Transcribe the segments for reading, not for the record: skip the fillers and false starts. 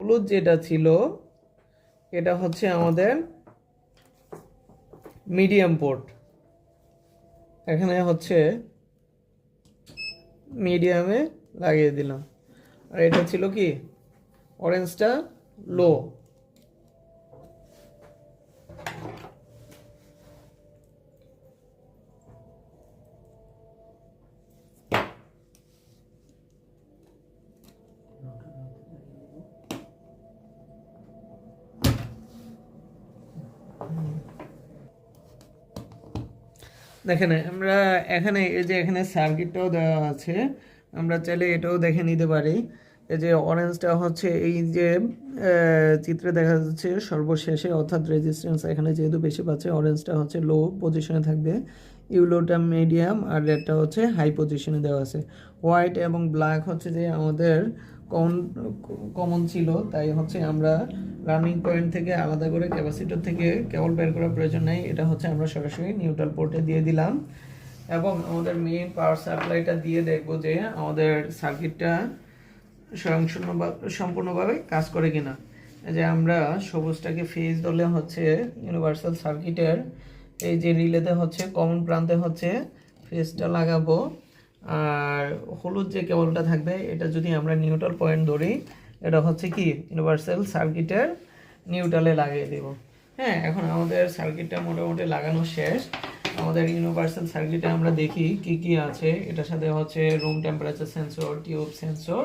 হলুদ যেটা ছিল এটা হচ্ছে আমাদের মিডিয়াম পোর্ট, এখানে হচ্ছে মিডিয়ামে লাগিয়ে দিলাম। আর এটা ছিল কি অরেঞ্জটা লো। দেখেন আমরা এখানে এই যে এখানে সার্কিটটাও দেওয়া আছে, আমরা চাইলে এটাও দেখে নিতে পারি। এই যে অরেঞ্জটা হচ্ছে এই যে চিত্রে দেখা যাচ্ছে সর্বশেষে, অর্থাৎ রেজিস্ট্যান্স এখানে যেহেতু বেশি পাচ্ছে, অরেঞ্জটা হচ্ছে লো পজিশনে থাকবে, ইউলোটা মিডিয়াম, আর রেডটা হচ্ছে হাই পজিশনে দেওয়া আছে। হোয়াইট এবং ব্ল্যাক হচ্ছে যে আমাদের কমন ছিল, তাই হচ্ছে আমরা রানিং পয়েন্ট থেকে আলাদা করে ক্যাপাসিটর থেকে কেবল বের করার প্রয়োজন নেই, এটা হচ্ছে আমরা সরাসরি নিউট্রাল পোর্টে দিয়ে দিলাম। এবং আমাদের মেইন পাওয়ার সাপ্লাইটা দিয়ে দেখবো যে আমাদের সার্কিটটা সম্পূর্ণভাবে কাজ করে কিনা। যে আমরা সবুজটাকে ফেজ ধরলে হচ্ছে ইউনিভার্সাল সার্কিটের এই যে রিলেতে হচ্ছে কমন প্রান্তে হচ্ছে ফেজটা লাগাবো, আর হলুদ যে কেবলটা থাকবে এটা যদি আমরা নিউট্রাল পয়েন্ট ধরি, এটা হচ্ছে কি ইউনিভার্সাল সার্কিটের নিউট্রালে লাগিয়ে দেব। হ্যাঁ, এখন আমাদের সার্কিটটা মোটামুটি লাগানো শেষ। আমাদের ইউনিভার্সাল সার্কিটে আমরা দেখি কি কি আছে। এটার সাথে হচ্ছে room temperature sensor, tube sensor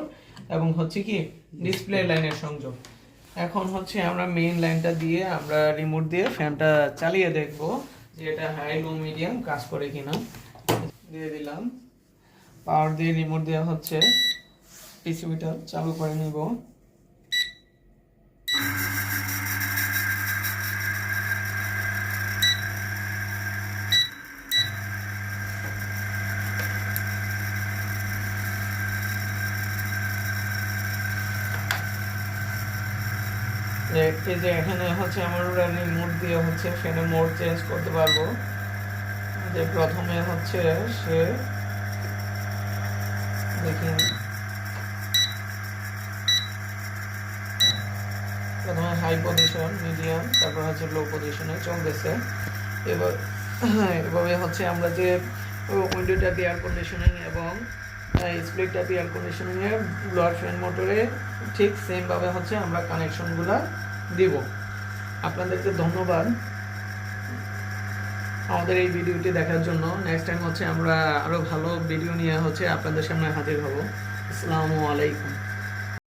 এবং হচ্ছে কি ডিসপ্লে লাইনের সংযোগ। এখন হচ্ছে আমরা মেইন লাইনটা দিয়ে আমরা রিমোট দিয়ে ফ্যানটা চালিয়ে দেখব যে এটা হাই লো মিডিয়াম কাজ করে কিনা। দিয়ে দিলাম, পাওয়ার দিয়ে রিমোট দেওয়া হচ্ছে, পিসিবিটা চালু করে নিব। এই যে এখানে হচ্ছে আমরা রিমোট দিয়ে হচ্ছে ফ্যানের মোড চেঞ্জ করতে পারবো। যে প্রথমে হচ্ছে সে দেখি প্রথমে হাই পজিশন, মিডিয়াম, তারপর হচ্ছে লো পজিশনে চলতেছে। এবার এভাবে হচ্ছে আমরা যে উইন্ডো ট্যাপ এয়ার কন্ডিশনিং এবং স্প্লিট ট্যাপ এয়ার কন্ডিশনিংয়ে ব্লোয়ার ফ্যান মোটরে ঠিক সেমভাবে হচ্ছে আমরা কানেকশনগুলো দিব। আপনাদেরকে ধন্যবাদ আমাদের এই ভিডিওটি দেখার জন্য। নেক্সট টাইম হচ্ছে আমরা আরও ভালো ভিডিও নিয়ে হচ্ছে আপনাদের সামনে হাজির হব। আসসালামু আলাইকুম।